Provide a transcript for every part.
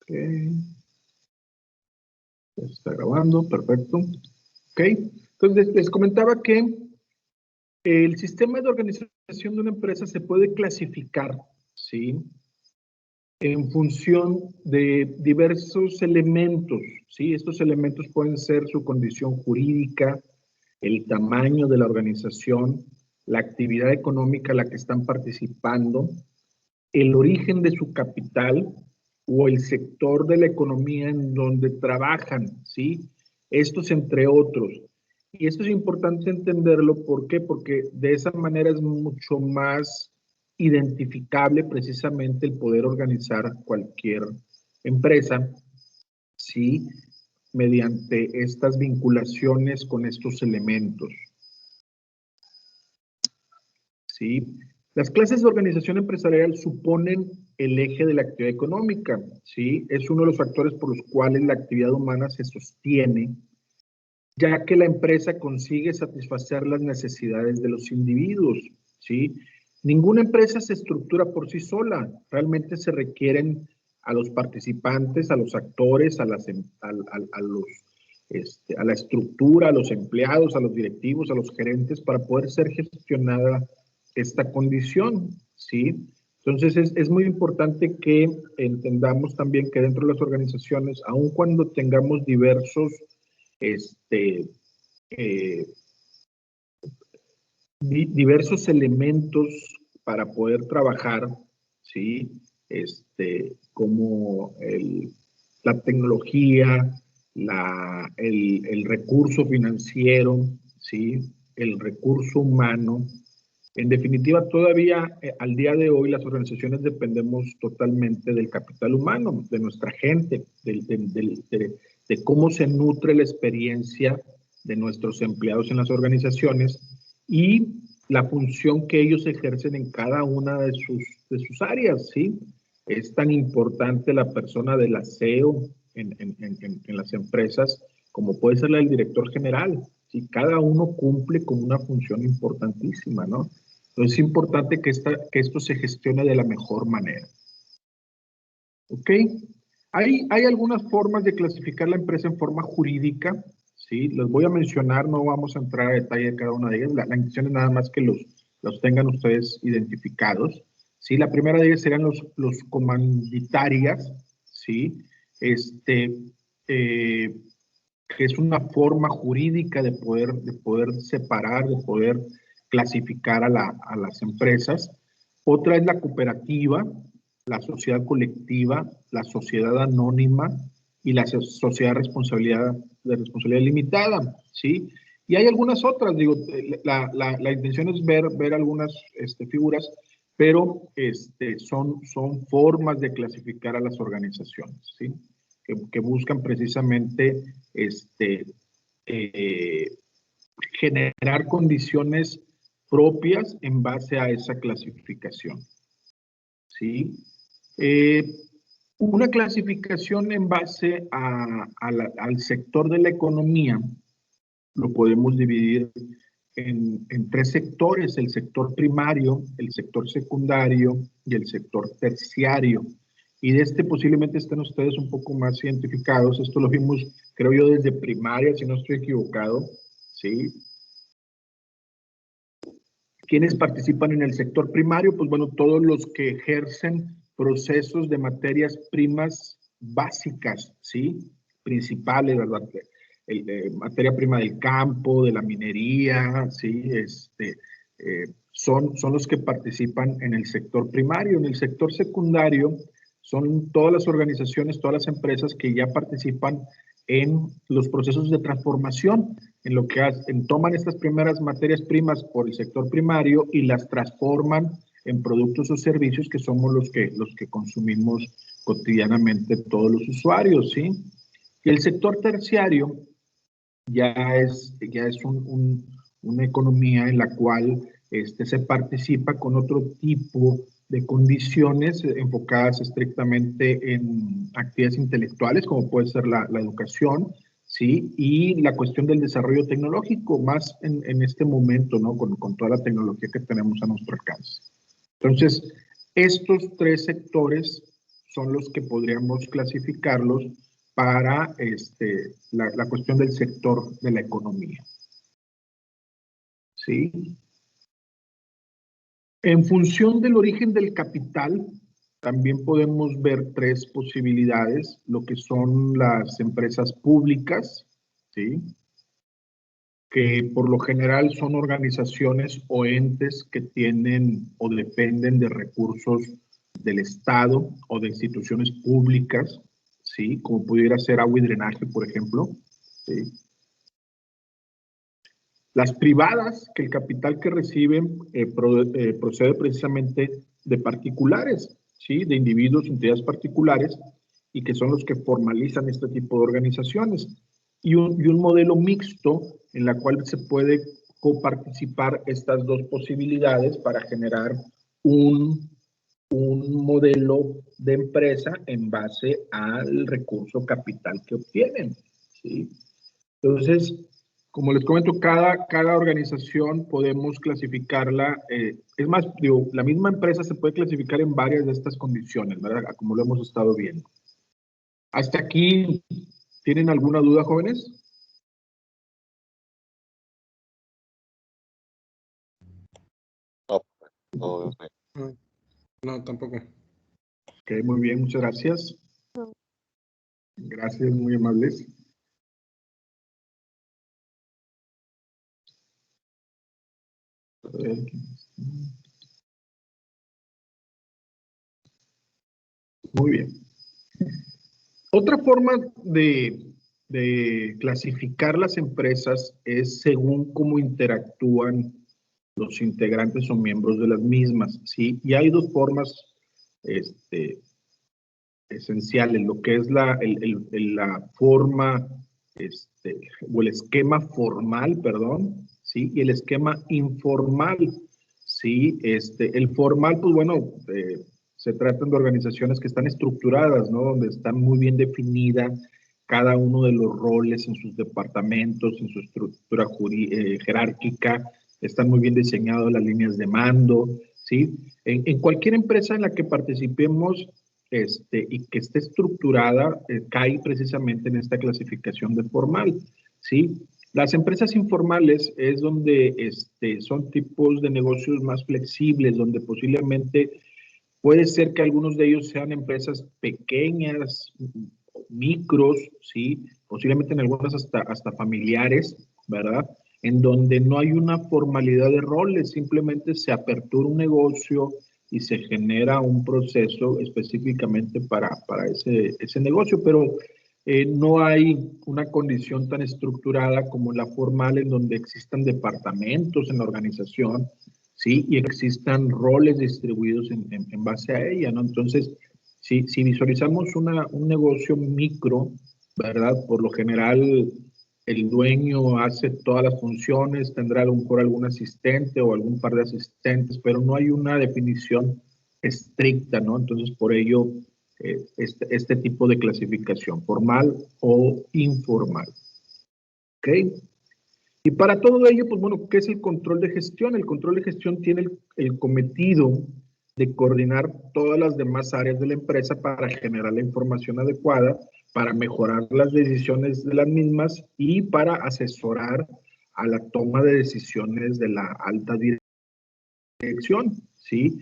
Ok. Ya está grabando, perfecto. Ok. Entonces, les comentaba que el sistema de organización de una empresa se puede clasificar, ¿sí? En función de diversos elementos, ¿sí? Estos elementos pueden ser su condición jurídica, el tamaño de la organización, la actividad económica en la que están participando, el origen de su capital o el sector de la economía en donde trabajan, ¿sí? Estos entre otros. Y esto es importante entenderlo, ¿por qué? Porque de esa manera es mucho más identificable precisamente el poder organizar cualquier empresa, ¿sí? Mediante estas vinculaciones con estos elementos, ¿sí? Las clases de organización empresarial suponen el eje de la actividad económica, ¿sí? Es uno de los factores por los cuales la actividad humana se sostiene, ya que la empresa consigue satisfacer las necesidades de los individuos, ¿sí? Ninguna empresa se estructura por sí sola, realmente se requieren a los participantes, a los actores, a la estructura, a los empleados, a los directivos, a los gerentes, para poder ser gestionada esta condición, ¿sí? Entonces es muy importante que entendamos también que dentro de las organizaciones, aun cuando tengamos diversos eh, diversos elementos para poder trabajar, ¿sí? Como la tecnología, el recurso financiero, ¿sí? El recurso humano. En definitiva, todavía al día de hoy las organizaciones dependemos totalmente del capital humano, de nuestra gente, de cómo se nutre la experiencia de nuestros empleados en las organizaciones y la función que ellos ejercen en cada una de sus áreas, ¿sí? Es tan importante la persona del aseo en las empresas como puede ser la del director general, ¿sí? Cada uno cumple con una función importantísima, ¿no? Entonces es importante que esto se gestione de la mejor manera. ¿Ok? Hay algunas formas de clasificar la empresa en forma jurídica, ¿sí? Los voy a mencionar, no vamos a entrar a detalle de cada una de ellas. La intención es nada más que los tengan ustedes identificados, ¿sí? La primera de ellas serían los comanditarias, ¿sí? Que es una forma jurídica de poder separar, de poder clasificar a las empresas. Otra es la cooperativa, la sociedad colectiva, la sociedad anónima y la sociedad de responsabilidad limitada, ¿sí? Y hay algunas otras, digo, la intención es ver algunas figuras, pero son formas de clasificar a las organizaciones, ¿sí? Que buscan precisamente eh, generar condiciones propias en base a esa clasificación, ¿sí? Eh, una clasificación en base al sector de la economía lo podemos dividir en tres sectores: el sector primario, el sector secundario y el sector terciario. Y de posiblemente estén ustedes un poco más identificados. Esto lo vimos, creo yo, desde primaria, si no estoy equivocado, ¿sí? ¿Quiénes participan en el sector primario? Pues bueno, todos los que ejercen procesos de materias primas básicas, ¿sí? Principales, ¿verdad? Materia prima del campo, de la minería, ¿sí? Son los que participan en el sector primario. En el sector secundario son todas las organizaciones, todas las empresas que ya participan en los procesos de transformación, en lo que toman estas primeras materias primas por el sector primario y las transforman en productos o servicios que somos los que consumimos cotidianamente todos los usuarios, ¿sí? Y el sector terciario ya es una economía en la cual se participa con otro tipo de condiciones enfocadas estrictamente en actividades intelectuales, como puede ser la educación, ¿sí? Y la cuestión del desarrollo tecnológico, más en este momento, ¿no? Con toda la tecnología que tenemos a nuestro alcance. Entonces, estos tres sectores son los que podríamos clasificarlos para la cuestión del sector de la economía. ¿Sí? En función del origen del capital, también podemos ver tres posibilidades, lo que son las empresas públicas, ¿sí? Que por lo general son organizaciones o entes que tienen o dependen de recursos del Estado o de instituciones públicas, ¿sí? Como pudiera ser agua y drenaje, por ejemplo, ¿sí? Las privadas, que el capital que reciben procede precisamente de particulares, ¿sí? De individuos, entidades particulares, y que son los que formalizan este tipo de organizaciones. Y un modelo mixto en la cual se puede coparticipar estas dos posibilidades para generar un modelo de empresa en base al recurso capital que obtienen, ¿sí? Entonces, como les comento, cada organización podemos clasificarla, es más, digo, la misma empresa se puede clasificar en varias de estas condiciones, ¿verdad? Como lo hemos estado viendo. Hasta aquí, ¿tienen alguna duda, jóvenes? No, no, tampoco. Ok, muy bien, muchas gracias. Gracias, muy amables. Muy bien. Otra forma de clasificar las empresas es según cómo interactúan los integrantes o miembros de las mismas, ¿sí? Y hay dos formas esenciales, lo que es la forma, o el esquema formal, perdón, ¿sí? Y el esquema informal, ¿sí? El formal, pues bueno, se tratan de organizaciones que están estructuradas, ¿no? Donde están muy bien definida cada uno de los roles en sus departamentos, en su estructura jerárquica, están muy bien diseñadas las líneas de mando, ¿sí? En cualquier empresa en la que participemos y que esté estructurada, cae precisamente en esta clasificación de formal, ¿sí? Las empresas informales es donde son tipos de negocios más flexibles, donde posiblemente puede ser que algunos de ellos sean empresas pequeñas, micros, ¿sí? Posiblemente en algunas hasta familiares, ¿verdad? En donde no hay una formalidad de roles, simplemente se apertura un negocio y se genera un proceso específicamente para ese negocio, pero no hay una condición tan estructurada como la formal en donde existan departamentos en la organización, ¿sí? Y existan roles distribuidos en base a ella, ¿no? Entonces, si visualizamos un negocio micro, ¿verdad? Por lo general, el dueño hace todas las funciones, tendrá a lo mejor algún asistente o algún par de asistentes, pero no hay una definición estricta, ¿no? Entonces, por ello, este tipo de clasificación, formal o informal. ¿Ok? Y para todo ello, pues bueno, ¿qué es el control de gestión? El control de gestión tiene el cometido de coordinar todas las demás áreas de la empresa para generar la información adecuada, para mejorar las decisiones de las mismas y para asesorar a la toma de decisiones de la alta dirección, ¿sí?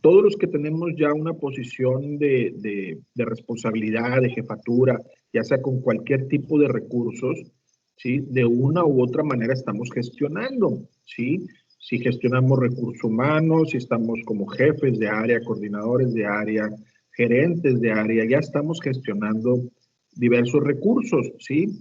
Todos los que tenemos ya una posición de responsabilidad, de jefatura, ya sea con cualquier tipo de recursos, ¿sí? De una u otra manera estamos gestionando, ¿sí? Si gestionamos recursos humanos, si estamos como jefes de área, coordinadores de área, gerentes de área, ya estamos gestionando diversos recursos, ¿sí?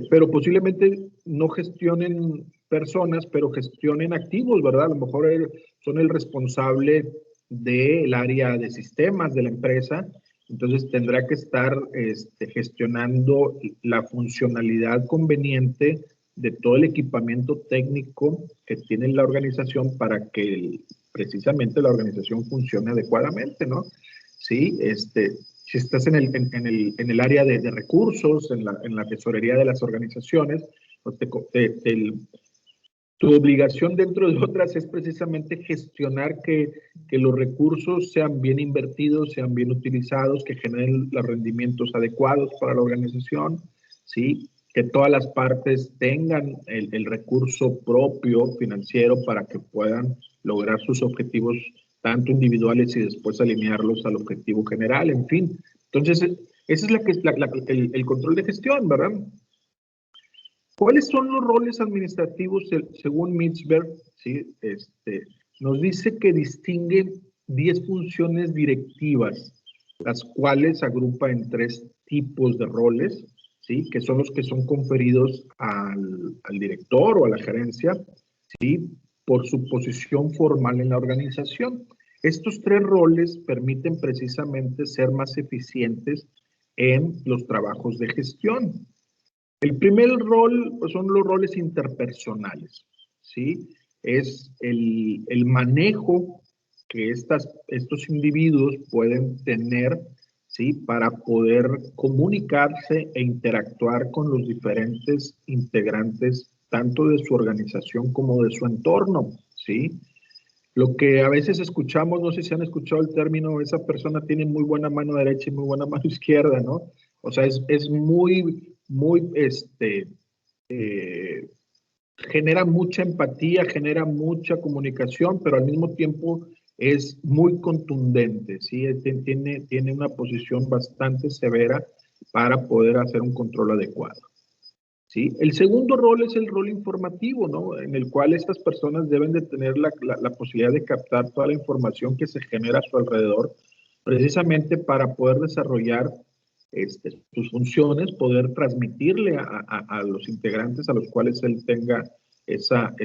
Pero posiblemente no gestionen personas, pero gestionen activos, ¿verdad? A lo mejor son el responsable del área de sistemas de la empresa, entonces tendrá que estar gestionando la funcionalidad conveniente de todo el equipamiento técnico que tiene la organización para que precisamente la organización funcione adecuadamente, ¿no? Sí, si estás en el área de recursos, en la tesorería de las organizaciones, pues Tu obligación, dentro de otras, es precisamente gestionar que los recursos sean bien invertidos, sean bien utilizados, que generen los rendimientos adecuados para la organización, ¿sí? Que todas las partes tengan el recurso propio financiero para que puedan lograr sus objetivos, tanto individuales y después alinearlos al objetivo general, en fin. Entonces, ese es el control de gestión, ¿verdad? ¿Cuáles son los roles administrativos según Mitzberg? ¿Sí? Nos dice que distingue 10 funciones directivas, las cuales agrupa en 3 tipos de roles, ¿sí? Que son los que son conferidos al director o a la gerencia, ¿sí? Por su posición formal en la organización. Estos 3 roles permiten precisamente ser más eficientes en los trabajos de gestión. El primer rol, pues, son los roles interpersonales, ¿sí? Es el manejo que estos individuos pueden tener, ¿sí? Para poder comunicarse e interactuar con los diferentes integrantes, tanto de su organización como de su entorno, ¿sí? Lo que a veces escuchamos, no sé si han escuchado el término, esa persona tiene muy buena mano derecha y muy buena mano izquierda, ¿no? O sea, es muy, genera mucha empatía, genera mucha comunicación, pero al mismo tiempo es muy contundente, ¿sí? Tiene una posición bastante severa para poder hacer un control adecuado. ¿Sí? El segundo rol es el rol informativo, ¿no? En el cual estas personas deben de tener la posibilidad de captar toda la información que se genera a su alrededor, precisamente para poder desarrollar sus funciones, poder transmitirle a los integrantes a los cuales él tenga esa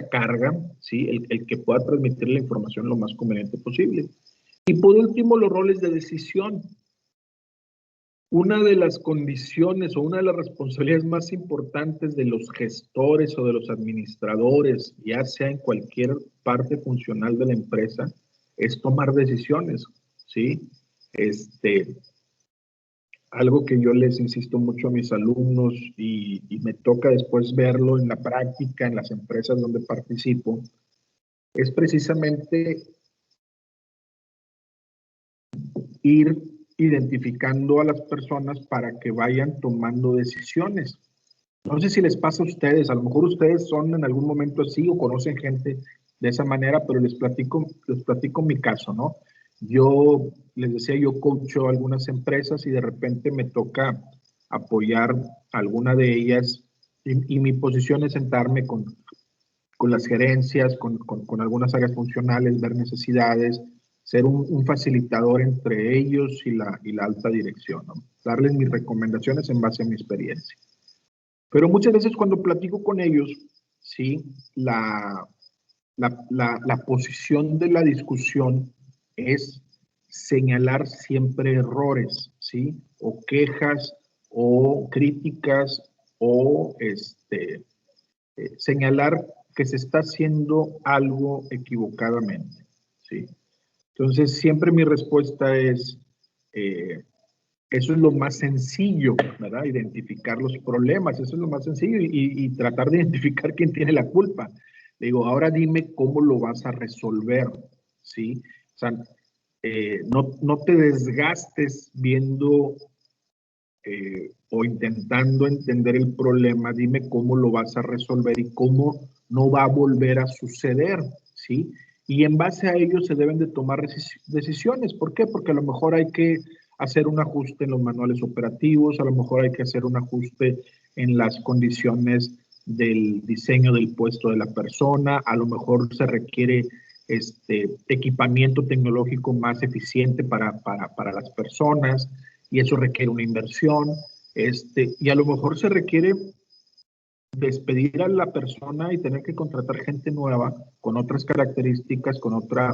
carga, ¿sí? El que pueda transmitir la información lo más conveniente posible. Y por último, los roles de decisión. Una de las condiciones o una de las responsabilidades más importantes de los gestores o de los administradores, ya sea en cualquier parte funcional de la empresa, es tomar decisiones, ¿sí? Algo que yo les insisto mucho a mis alumnos y me toca después verlo en la práctica, en las empresas donde participo, es precisamente ir identificando a las personas para que vayan tomando decisiones. No sé si les pasa a ustedes, a lo mejor ustedes son en algún momento así o conocen gente de esa manera, pero les platico mi caso, ¿no? Yo, les decía, yo coacho a algunas empresas y de repente me toca apoyar a alguna de ellas y mi posición es sentarme con las gerencias, con algunas áreas funcionales, ver necesidades, ser un facilitador entre ellos y la alta dirección, ¿no? Darles mis recomendaciones en base a mi experiencia. Pero muchas veces cuando platico con ellos, sí, la posición de la discusión es señalar siempre errores, ¿sí? O quejas, o críticas, o señalar que se está haciendo algo equivocadamente, ¿sí? Entonces, siempre mi respuesta es, eso es lo más sencillo, ¿verdad? Identificar los problemas, eso es lo más sencillo y tratar de identificar quién tiene la culpa. Le digo, ahora dime cómo lo vas a resolver, ¿sí? O sea, no te desgastes viendo o intentando entender el problema, dime cómo lo vas a resolver y cómo no va a volver a suceder, ¿sí? Y en base a ello se deben de tomar decisiones. ¿Por qué? Porque a lo mejor hay que hacer un ajuste en los manuales operativos, a lo mejor hay que hacer un ajuste en las condiciones del diseño del puesto de la persona, a lo mejor se requiere equipamiento tecnológico más eficiente para las personas, y eso requiere una inversión, y a lo mejor se requiere despedir a la persona y tener que contratar gente nueva con otras características, con otro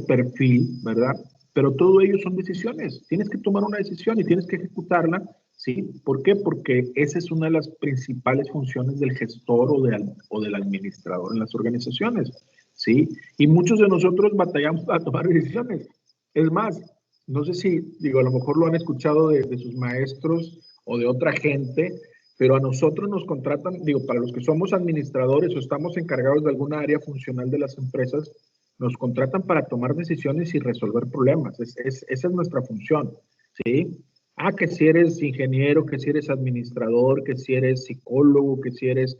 perfil, ¿verdad? Pero todo ello son decisiones. Tienes que tomar una decisión y tienes que ejecutarla, ¿sí? ¿Por qué? Porque esa es una de las principales funciones del gestor o del administrador en las organizaciones, ¿sí? Y muchos de nosotros batallamos para tomar decisiones. Es más, no sé si, digo, a lo mejor lo han escuchado de sus maestros o de otra gente, pero a nosotros nos contratan, digo, para los que somos administradores o estamos encargados de alguna área funcional de las empresas, nos contratan para tomar decisiones y resolver problemas. Esa es nuestra función, ¿sí? Que si eres ingeniero, que si eres administrador, que si eres psicólogo, que si eres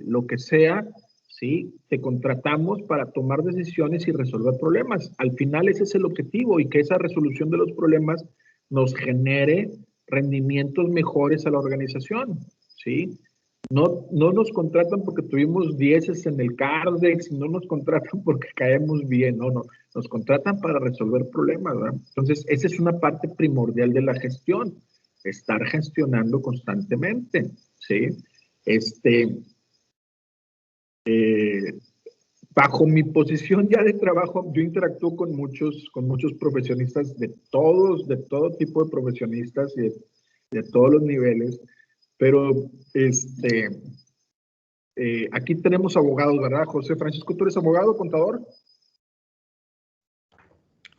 lo que sea, ¿sí? Te contratamos para tomar decisiones y resolver problemas. Al final ese es el objetivo, y que esa resolución de los problemas nos genere rendimientos mejores a la organización, ¿sí? No nos contratan porque tuvimos 10 en el Cardex, no nos contratan porque caemos bien, no, nos contratan para resolver problemas, ¿verdad? Entonces, esa es una parte primordial de la gestión, estar gestionando constantemente, ¿sí? Bajo mi posición ya de trabajo, yo interactúo con muchos profesionistas de todo tipo de profesionistas y de todos los niveles, pero aquí tenemos abogados, ¿verdad? José Francisco, ¿tú eres abogado, contador?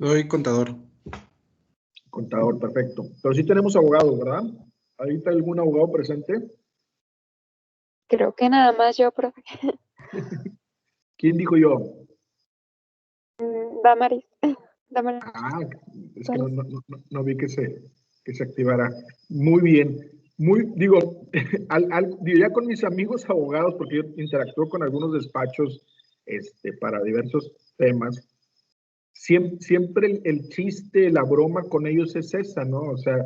Soy contador. Contador, perfecto. Pero sí tenemos abogados, ¿verdad? ¿Ahorita hay algún abogado presente? Creo que nada más yo, profe. ¿Quién dijo yo? Damaris. Es que no vi que se activara. Muy bien. Digo, ya con mis amigos abogados, porque yo interactúo con algunos despachos para diversos temas, siempre el chiste, la broma con ellos es esa, ¿no? O sea,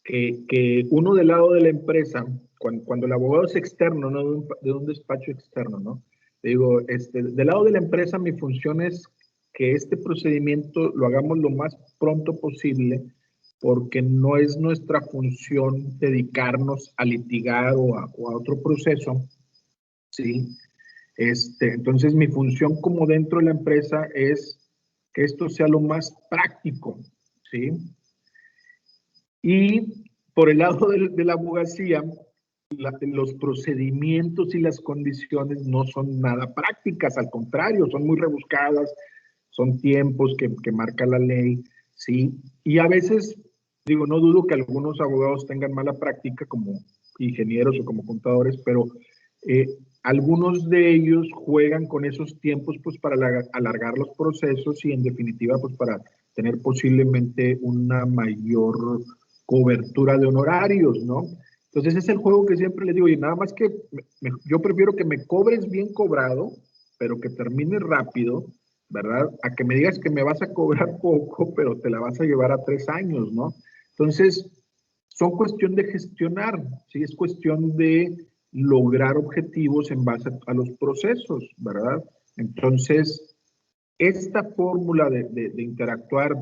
que uno del lado de la empresa, cuando el abogado es externo, no de un despacho externo, ¿no? Digo, del lado de la empresa mi función es que este procedimiento lo hagamos lo más pronto posible, porque no es nuestra función dedicarnos a litigar o a otro proceso, ¿sí? Entonces, mi función como dentro de la empresa es que esto sea lo más práctico, ¿sí? Y por el lado de la abogacía, los procedimientos y las condiciones no son nada prácticas, al contrario, son muy rebuscadas, son tiempos que marca la ley, ¿sí? Y a veces, digo, no dudo que algunos abogados tengan mala práctica como ingenieros o como contadores, pero algunos de ellos juegan con esos tiempos pues para alargar los procesos y en definitiva pues para tener posiblemente una mayor cobertura de honorarios, ¿no? Entonces es el juego que siempre les digo, y nada más que yo prefiero que me cobres bien cobrado, pero que termine rápido, ¿verdad? A que me digas que me vas a cobrar poco, pero te la vas a llevar a 3 años, ¿no? Entonces, son cuestión de gestionar, ¿sí? Es cuestión de lograr objetivos en base a los procesos, ¿verdad? Entonces, esta fórmula de interactuar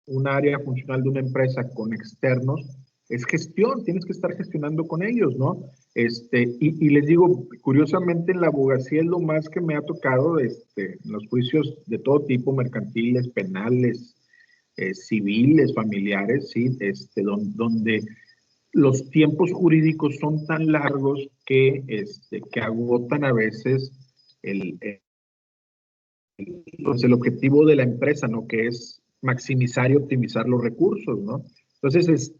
un área funcional de una empresa con externos es gestión, tienes que estar gestionando con ellos, ¿no? Y les digo, curiosamente en la abogacía es lo más que me ha tocado, en los juicios de todo tipo, mercantiles, penales, civiles, familiares, ¿sí? Donde los tiempos jurídicos son tan largos que agotan a veces pues el objetivo de la empresa, ¿no? Que es maximizar y optimizar los recursos, ¿no? Entonces,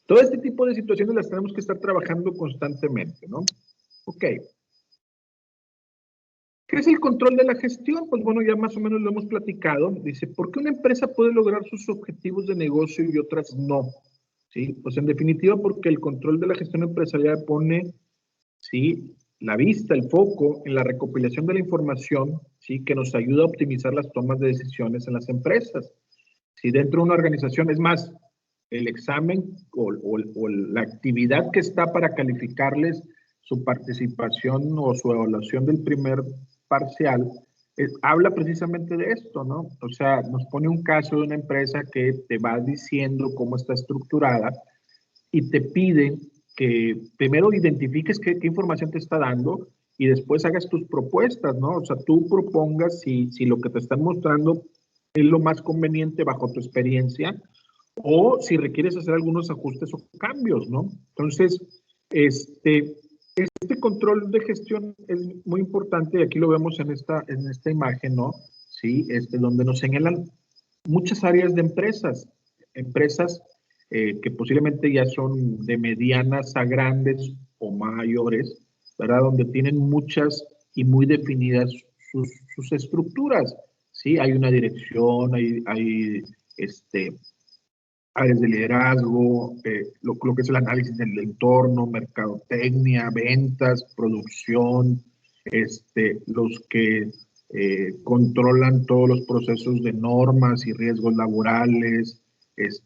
todo este tipo de situaciones las tenemos que estar trabajando constantemente, ¿no? Ok. ¿Qué es el control de la gestión? Pues bueno, ya más o menos lo hemos platicado. Dice, ¿por qué una empresa puede lograr sus objetivos de negocio y otras no? ¿Sí? Pues en definitiva porque el control de la gestión empresarial pone, ¿sí?, la vista, el foco en la recopilación de la información, ¿sí?, que nos ayuda a optimizar las tomas de decisiones en las empresas. Si dentro de una organización, es más, el examen o la actividad que está para calificarles su participación o su evaluación del primer parcial, habla precisamente de esto, ¿no? O sea, nos pone un caso de una empresa que te va diciendo cómo está estructurada y te pide que primero identifiques qué información te está dando y después hagas tus propuestas, ¿no? O sea, tú propongas si lo que te están mostrando es lo más conveniente bajo tu experiencia o si requieres hacer algunos ajustes o cambios, ¿no? Entonces, este control de gestión es muy importante y aquí lo vemos en esta imagen, ¿no? Sí, donde nos señalan muchas áreas de empresas que posiblemente ya son de medianas a grandes o mayores, ¿verdad? Donde tienen muchas y muy definidas sus estructuras, ¿sí? Hay una dirección, hay áreas de liderazgo, lo que es el análisis del entorno, mercadotecnia, ventas, producción, los que controlan todos los procesos de normas y riesgos laborales,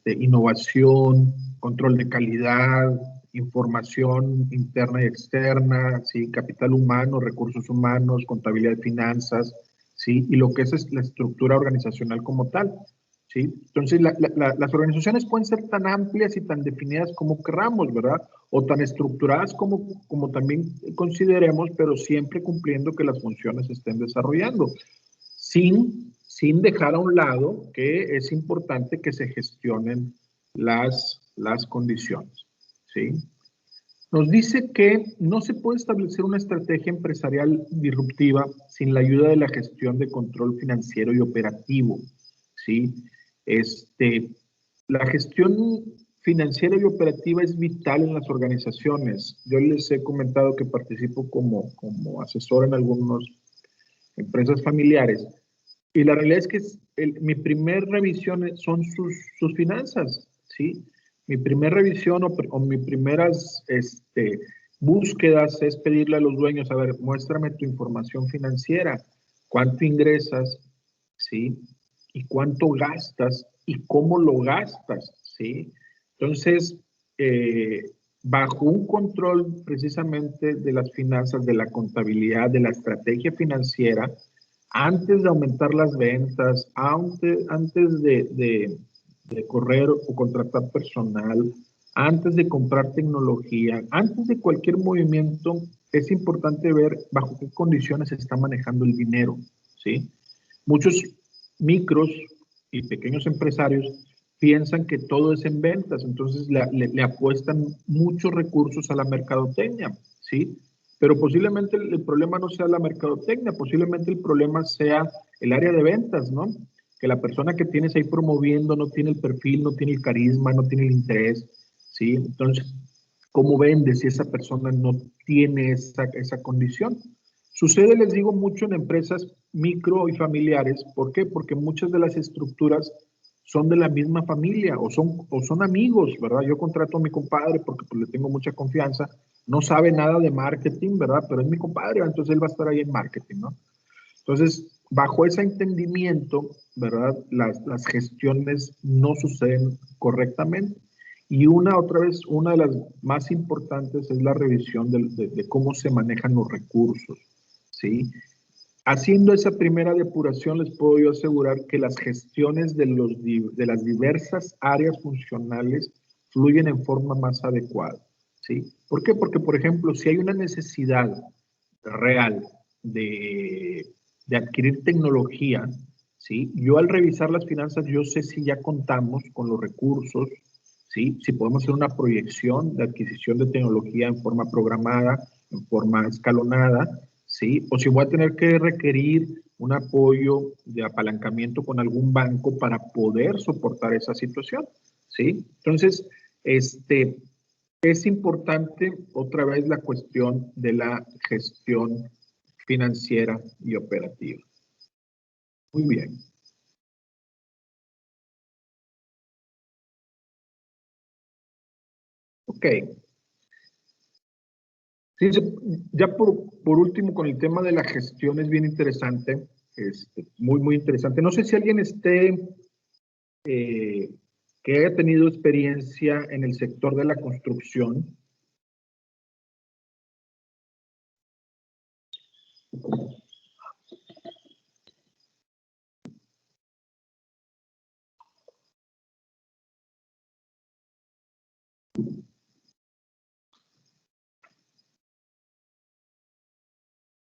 innovación, control de calidad, información interna y externa, ¿sí? Capital humano, recursos humanos, contabilidad de finanzas, ¿sí? Y lo que es la estructura organizacional como tal. ¿Sí? Entonces, las organizaciones pueden ser tan amplias y tan definidas como querramos, ¿verdad? O tan estructuradas como también consideremos, pero siempre cumpliendo que las funciones se estén desarrollando, sin dejar a un lado que es importante que se gestionen las condiciones, ¿sí? Nos dice que no se puede establecer una estrategia empresarial disruptiva sin la ayuda de la gestión de control financiero y operativo, ¿sí? La gestión financiera y operativa es vital en las organizaciones. Yo les he comentado que participo como asesor en algunas empresas familiares y la realidad es que mi primer revisión son sus finanzas, ¿sí? Mi primera revisión o mis primeras búsquedas es pedirle a los dueños, a ver, muéstrame tu información financiera, cuánto ingresas, ¿sí? Y cuánto gastas y cómo lo gastas, ¿sí? Entonces, bajo un control precisamente de las finanzas, de la contabilidad, de la estrategia financiera, antes de aumentar las ventas, antes de correr o contratar personal, antes de comprar tecnología, antes de cualquier movimiento, es importante ver bajo qué condiciones se está manejando el dinero, ¿sí? Muchos micros y pequeños empresarios piensan que todo es en ventas, entonces le apuestan muchos recursos a la mercadotecnia, ¿sí? Pero posiblemente el problema no sea la mercadotecnia, posiblemente el problema sea el área de ventas, ¿no? Que la persona que tienes ahí promoviendo no tiene el perfil, no tiene el carisma, no tiene el interés, ¿sí? Entonces, ¿cómo vendes si esa persona no tiene esa condición? Sucede, les digo, mucho en empresas micro y familiares. ¿Por qué? Porque muchas de las estructuras son de la misma familia o son amigos, ¿verdad? Yo contrato a mi compadre porque pues, le tengo mucha confianza. No sabe nada de marketing, ¿verdad? Pero es mi compadre, entonces él va a estar ahí en marketing, ¿no? Entonces, bajo ese entendimiento, ¿verdad? Las gestiones no suceden correctamente. Y otra vez, una de las más importantes es la revisión de cómo se manejan los recursos, ¿sí? Haciendo esa primera depuración, les puedo yo asegurar que las gestiones de las diversas áreas funcionales fluyen en forma más adecuada, ¿sí? ¿Por qué? Porque, por ejemplo, si hay una necesidad real de adquirir tecnología, ¿sí? Yo al revisar las finanzas, yo sé si ya contamos con los recursos, ¿sí? Si podemos hacer una proyección de adquisición de tecnología en forma programada, en forma escalonada, ¿sí? O si voy a tener que requerir un apoyo de apalancamiento con algún banco para poder soportar esa situación, ¿sí? Entonces, es importante otra vez la cuestión de la gestión financiera y operativa. Muy bien. Ok. Sí, ya por último, con el tema de la gestión es bien interesante, muy, muy interesante. No sé si alguien que haya tenido experiencia en el sector de la construcción.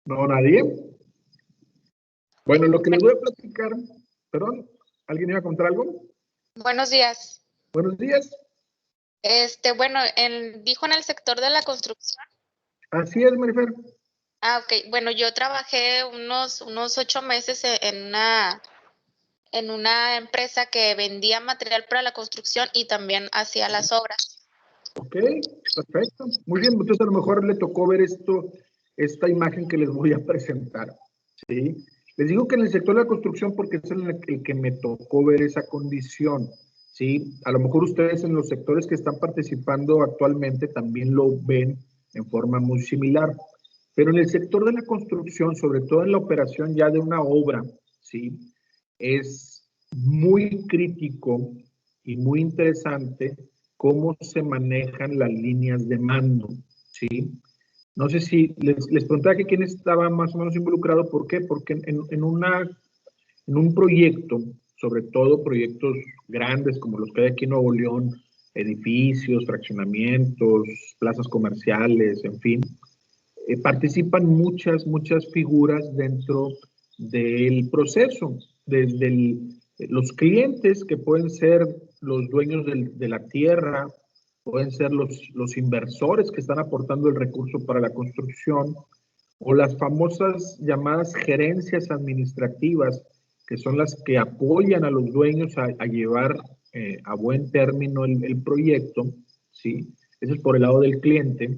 ¿No, nadie? Bueno, lo que les voy a platicar, perdón, ¿alguien iba a contar algo? Buenos días. Buenos días. Bueno, dijo en el sector de la construcción. Así es, Marifer. Ok. Bueno, yo trabajé unos 8 meses en en una empresa que vendía material para la construcción y también hacía las obras. Ok, perfecto. Muy bien, entonces a lo mejor le tocó ver esta imagen que les voy a presentar. ¿Sí? Les digo que en el sector de la construcción porque es el que me tocó ver esa condición. ¿Sí? A lo mejor ustedes en los sectores que están participando actualmente también lo ven en forma muy similar. Pero en el sector de la construcción, sobre todo en la operación ya de una obra, ¿sí? Es muy crítico y muy interesante cómo se manejan las líneas de mando, ¿sí? No sé si les preguntaba que quién estaba más o menos involucrado. ¿Por qué? Porque en un proyecto, sobre todo proyectos grandes como los que hay aquí en Nuevo León, edificios, fraccionamientos, plazas comerciales, en fin, participan muchas figuras dentro del proceso, desde los clientes que pueden ser los dueños de la tierra, pueden ser los inversores que están aportando el recurso para la construcción, o las famosas llamadas gerencias administrativas, que son las que apoyan a los dueños a llevar a buen término el proyecto, ¿sí? Eso es por el lado del cliente.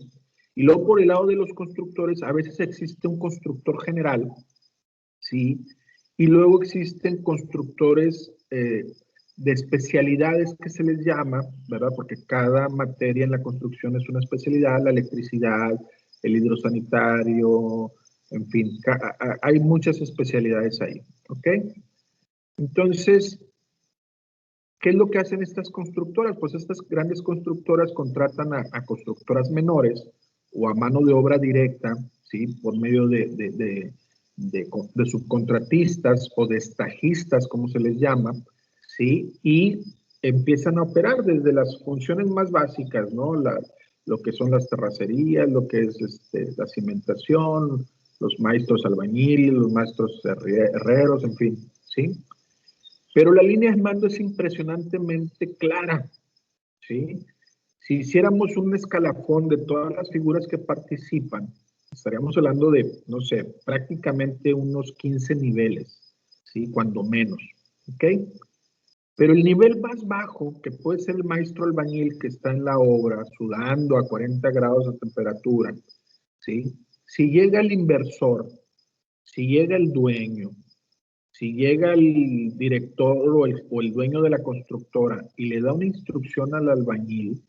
Y luego por el lado de los constructores, a veces existe un constructor general, ¿sí? Y luego existen constructores de especialidades que se les llama, ¿verdad? Porque cada materia en la construcción es una especialidad, la electricidad, el hidrosanitario, en fin, hay muchas especialidades ahí, ¿ok? Entonces, ¿qué es lo que hacen estas constructoras? Pues estas grandes constructoras contratan a constructoras menores o a mano de obra directa, ¿sí? Por medio de subcontratistas o de estajistas, como se les llama, ¿sí? Y empiezan a operar desde las funciones más básicas, ¿no? Lo que son las terracerías, lo que es la cimentación, los maestros albañiles, los maestros herreros, en fin, ¿sí? Pero la línea de mando es impresionantemente clara, ¿sí? Si hiciéramos un escalafón de todas las figuras que participan, estaríamos hablando de, no sé, prácticamente unos 15 niveles, ¿sí? Cuando menos, ¿ok? Pero el nivel más bajo, que puede ser el maestro albañil que está en la obra, sudando a 40 grados de temperatura, ¿sí? Si llega el inversor, si llega el dueño, si llega el director o el dueño de la constructora y le da una instrucción al albañil,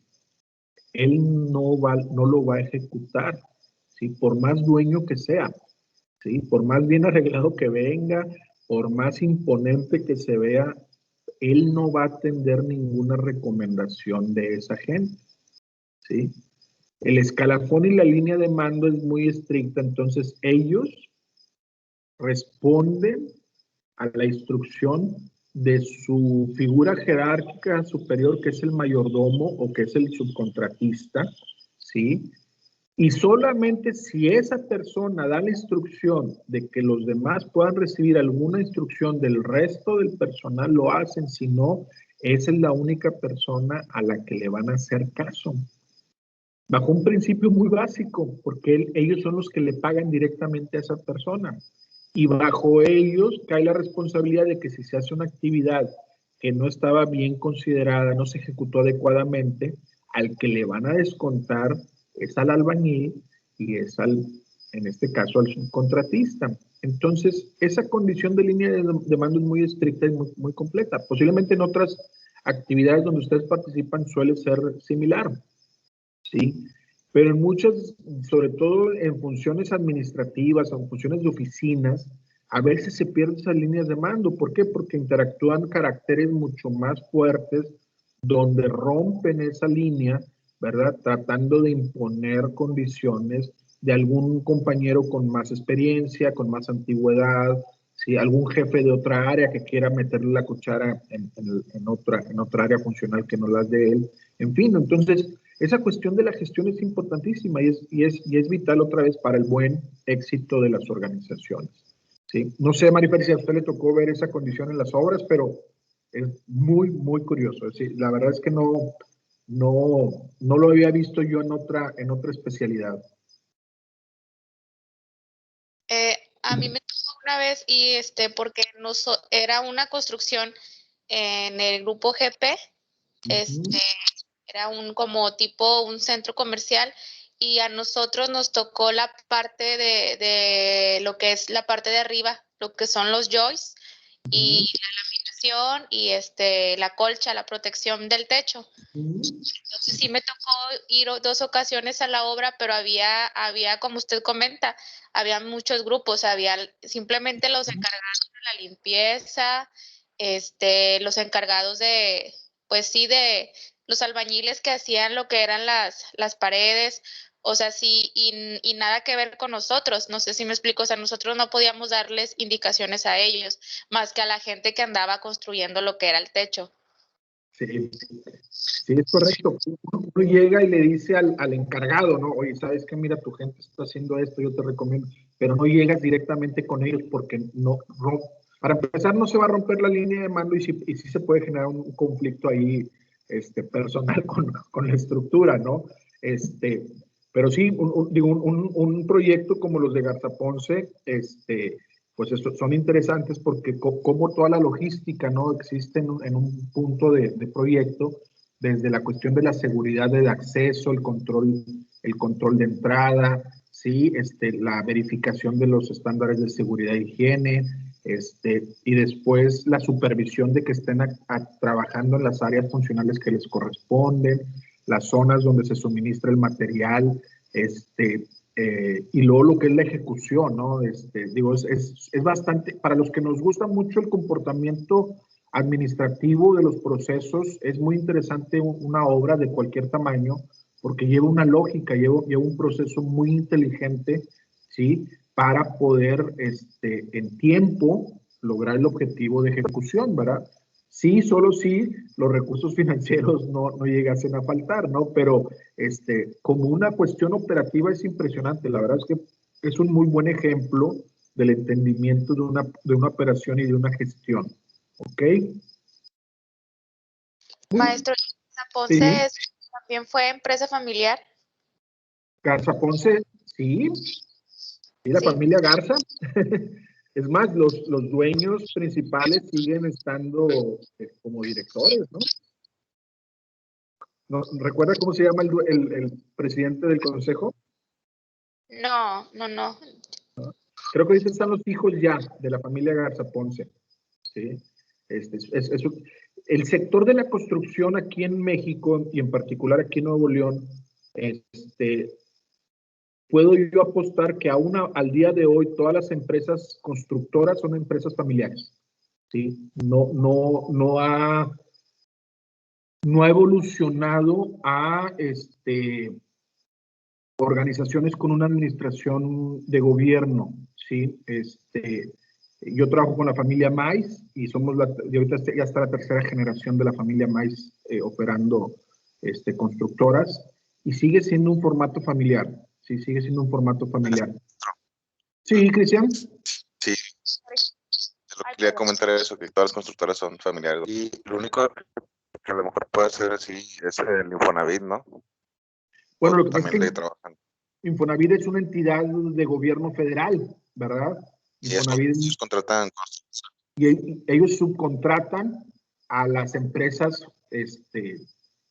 él no lo va a ejecutar, ¿sí? Por más dueño que sea, ¿sí? Por más bien arreglado que venga, por más imponente que se vea, él no va a atender ninguna recomendación de esa gente, ¿sí? El escalafón y la línea de mando es muy estricta, entonces ellos responden a la instrucción de su figura jerárquica superior, que es el mayordomo o que es el subcontratista, ¿sí? Y solamente si esa persona da la instrucción de que los demás puedan recibir alguna instrucción del resto del personal, lo hacen. Si no, esa es la única persona a la que le van a hacer caso. Bajo un principio muy básico, porque ellos son los que le pagan directamente a esa persona. Y bajo ellos cae la responsabilidad de que si se hace una actividad que no estaba bien considerada, no se ejecutó adecuadamente, al que le van a descontar es al albañil y es en este caso, al subcontratista. Entonces, esa condición de línea de mando es muy estricta y muy completa. Posiblemente en otras actividades donde ustedes participan suele ser similar, ¿sí? Pero en muchas, sobre todo en funciones administrativas o en funciones de oficinas, a veces se pierden esas líneas de mando. ¿Por qué? Porque interactúan caracteres mucho más fuertes donde rompen esa línea, ¿verdad? Tratando de imponer condiciones de algún compañero con más experiencia, con más antigüedad, ¿sí? Algún jefe de otra área que quiera meterle la cuchara en otra área funcional que no las de él. En fin, entonces, esa cuestión de la gestión es importantísima y es vital otra vez para el buen éxito de las organizaciones, ¿sí? No sé, Marifer, si a usted le tocó ver esa condición en las obras, pero es muy curioso. ¿Sí? La verdad es que no lo había visto yo en otra especialidad. A mí me tocó una vez y porque era una construcción en el grupo GP, era como tipo un centro comercial y a nosotros nos tocó la parte de lo que es la parte de arriba, lo que son los joists y la laminación y la colcha, la protección del techo. Entonces sí me tocó ir 2 ocasiones a la obra, pero había, como usted comenta, había muchos grupos, había simplemente los encargados de la limpieza, los encargados de, pues sí, de los albañiles que hacían lo que eran las paredes, o sea, sí, y nada que ver con nosotros, no sé si me explico, o sea, nosotros no podíamos darles indicaciones a ellos, más que a la gente que andaba construyendo lo que era el techo. Sí, sí, es correcto. Uno llega y le dice al encargado, ¿no? Oye, ¿sabes qué? Mira, tu gente está haciendo esto, yo te recomiendo. Pero no llegas directamente con ellos porque para empezar no se va a romper la línea de mando y sí se puede generar un conflicto ahí personal con la estructura, ¿no? Pero sí, un proyecto como los de Garza-Ponce, pues son interesantes porque como toda la logística, ¿no? Existe en un punto de proyecto, desde la cuestión de la seguridad del acceso, el control de entrada, ¿sí? La verificación de los estándares de seguridad e higiene, y después la supervisión de que estén trabajando en las áreas funcionales que les corresponden, las zonas donde se suministra el material, y luego lo que es la ejecución, ¿no? Digo, es bastante, para los que nos gusta mucho el comportamiento administrativo de los procesos, es muy interesante una obra de cualquier tamaño, porque lleva una lógica, lleva un proceso muy inteligente, ¿sí? Para poder, en tiempo, lograr el objetivo de ejecución, ¿verdad? Sí, solo si los recursos financieros no llegasen a faltar, ¿no? Pero como una cuestión operativa es impresionante. La verdad es que es un muy buen ejemplo del entendimiento de una operación y de una gestión. ¿Ok? Maestro, ¿Garza-Ponce también fue empresa familiar? Garza-Ponce, sí. Sí, la familia Garza. Es más, los dueños principales siguen estando como directores, ¿no? ¿Recuerda cómo se llama el presidente del consejo? No. Creo que ahorita están los hijos ya de la familia Garza-Ponce. ¿Sí? El sector de la construcción aquí en México y en particular aquí en Nuevo León, puedo yo apostar que aún al día de hoy todas las empresas constructoras son empresas familiares. ¿Sí? No ha evolucionado a organizaciones con una administración de gobierno, ¿sí? Yo trabajo con la familia Mais y ahorita ya está la tercera generación de la familia Mais operando constructoras y sigue siendo un formato familiar, ¿sí? Sigue siendo un formato familiar. Sí, Cristian. Sí, lo que quería comentar es eso, que todas las constructoras son familiares. Y lo único que a lo mejor puede ser así es el Infonavit, ¿no? Bueno, lo que pasa también es que Infonavit es una entidad de gobierno federal, ¿verdad? Y ellos contratan construcción. Y ellos subcontratan a las empresas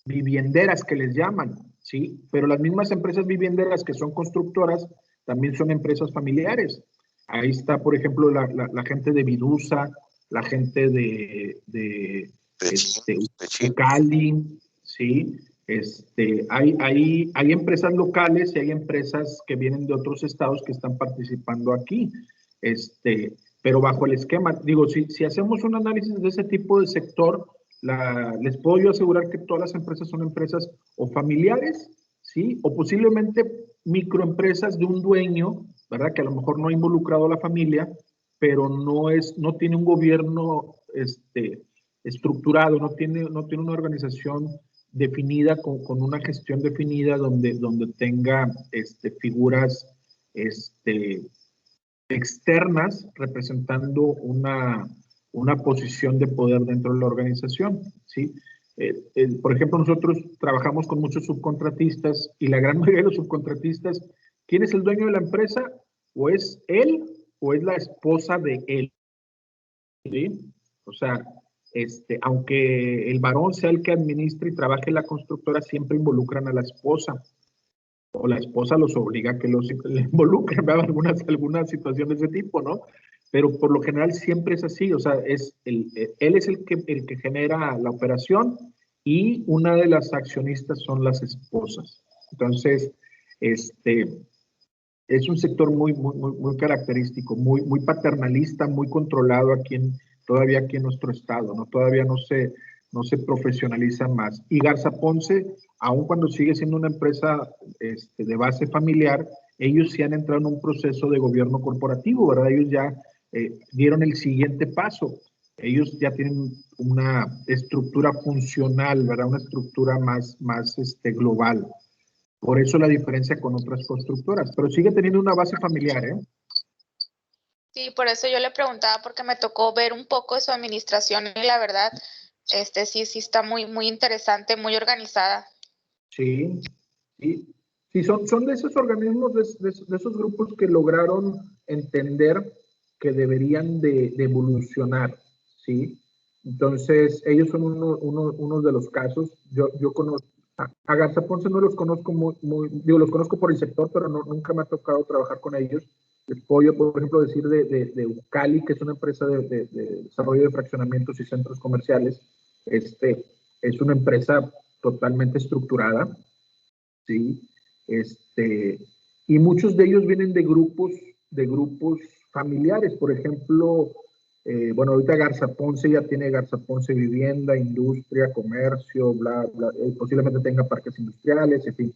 vivienderas que les llaman, ¿sí? Pero las mismas empresas vivienderas que son constructoras también son empresas familiares. Ahí está, por ejemplo, la gente de Vidusa, la gente de Ucali, ¿sí? Hay empresas locales y hay empresas que vienen de otros estados que están participando aquí. Pero bajo el esquema, digo, si hacemos un análisis de ese tipo de sector, les puedo yo asegurar que todas las empresas son empresas o familiares, ¿sí? O posiblemente microempresas de un dueño, ¿verdad? Que a lo mejor no ha involucrado a la familia, pero no tiene un gobierno estructurado, no tiene una organización definida con una gestión definida donde tenga figuras externas representando una posición de poder dentro de la organización, ¿sí? Por ejemplo, nosotros trabajamos con muchos subcontratistas y la gran mayoría de los subcontratistas, ¿quién es el dueño de la empresa? O es él o es la esposa de él, ¿sí? O sea, aunque el varón sea el que administre y trabaje en la constructora, siempre involucran a la esposa, o la esposa los obliga a que los le involucren, ¿verdad? Algunas situaciones de ese tipo, ¿no? Pero por lo general siempre es así, o sea, él es el que genera la operación y una de las accionistas son las esposas. Entonces, es un sector muy característico, muy paternalista, muy controlado todavía aquí en nuestro estado, ¿no? Todavía no se profesionaliza más. Y Garza Ponce, aun cuando sigue siendo una empresa de base familiar, ellos sí han entrado en un proceso de gobierno corporativo, ¿verdad? Ellos ya dieron el siguiente paso. Ellos ya tienen una estructura funcional, ¿verdad? Una estructura más global. Por eso la diferencia con otras constructoras, pero sigue teniendo una base familiar, ¿eh? Sí, por eso yo le preguntaba, porque me tocó ver un poco de su administración y la verdad, sí está muy interesante, muy organizada. Sí, sí, son de esos organismos, de esos grupos que lograron entender que deberían de evolucionar, ¿sí? Entonces, ellos son uno de los casos. Yo conozco, a Garza Ponce no los conozco los conozco por el sector, pero nunca me ha tocado trabajar con ellos. Les puedo yo, por ejemplo, decir de Ucali, que es una empresa de desarrollo de fraccionamientos y centros comerciales. Es una empresa totalmente estructurada, ¿sí? Y muchos de ellos vienen de grupos familiares. Por ejemplo, bueno, ahorita Garza Ponce ya tiene Garza Ponce Vivienda, Industria, Comercio, bla, bla, posiblemente tenga parques industriales, en fin.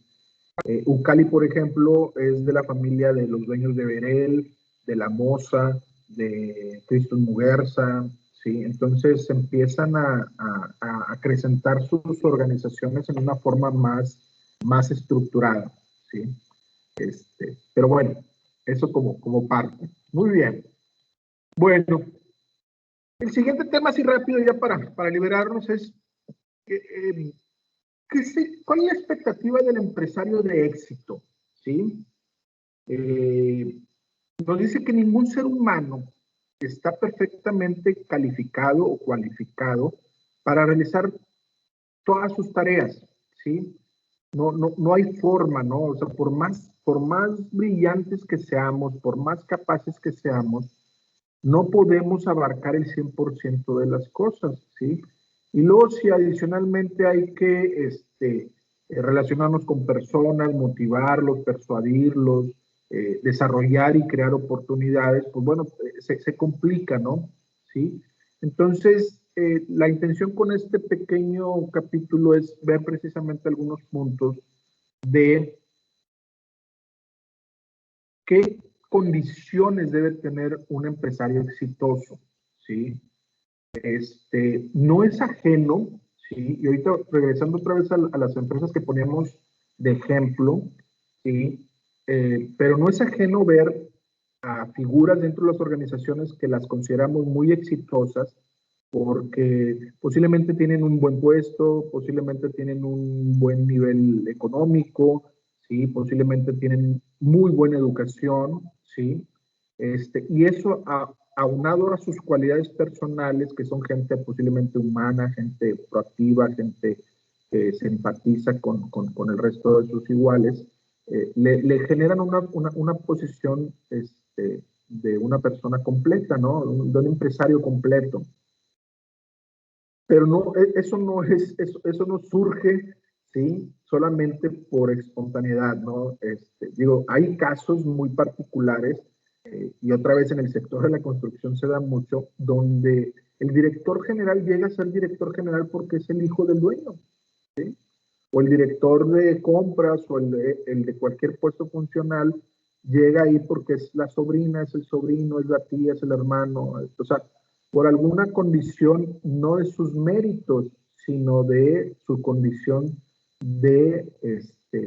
Ucali, por ejemplo, es de la familia de los dueños de Berel, de La Moza, de Cristus Muguerza, ¿sí? Entonces empiezan a acrecentar sus organizaciones en una forma más estructurada, ¿sí? Pero bueno, eso como parte. Muy bien. Bueno, el siguiente tema, así rápido ya para liberarnos, es ¿cuál es la expectativa del empresario de éxito? ¿Sí? Nos dice que ningún ser humano está perfectamente calificado o cualificado para realizar todas sus tareas, ¿sí? No hay forma, ¿no? O sea, por más brillantes que seamos, por más capaces que seamos, no podemos abarcar el 100% de las cosas, ¿sí? Y luego si adicionalmente hay que relacionarnos con personas, motivarlos, persuadirlos, desarrollar y crear oportunidades, pues bueno, se complica, ¿no? ¿Sí? Entonces, la intención con este pequeño capítulo es ver precisamente algunos puntos de qué condiciones debe tener un empresario exitoso, ¿sí? No es ajeno, ¿sí? Y ahorita regresando otra vez a las empresas que poníamos de ejemplo, ¿sí? Pero no es ajeno ver a figuras dentro de las organizaciones que las consideramos muy exitosas porque posiblemente tienen un buen puesto, posiblemente tienen un buen nivel económico, ¿sí? Posiblemente tienen muy buena educación, ¿sí? Y eso aunado a sus cualidades personales, que son gente posiblemente humana, gente proactiva, gente que se empatiza con el resto de sus iguales, le generan una posición de una persona completa, ¿no? De un empresario completo. Pero no, eso no surge, ¿sí? Solamente por espontaneidad, ¿no? Digo, hay casos muy particulares, y otra vez en el sector de la construcción se da mucho, donde el director general llega a ser director general porque es el hijo del dueño, ¿sí? O el director de compras o el de cualquier puesto funcional llega ahí porque es la sobrina, es el sobrino, es la tía, es el hermano, o sea, por alguna condición, no de sus méritos, sino de su condición de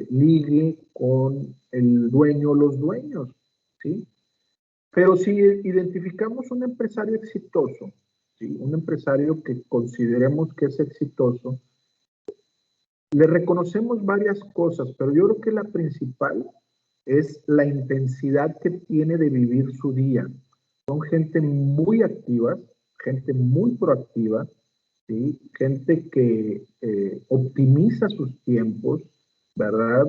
ligue con el dueño o los dueños, ¿sí? Pero si identificamos un empresario exitoso, ¿sí? Un empresario que consideremos que es exitoso, le reconocemos varias cosas, pero yo creo que la principal es la intensidad que tiene de vivir su día, son gente muy activa, gente muy proactiva, ¿sí? Gente que optimiza sus tiempos, ¿verdad?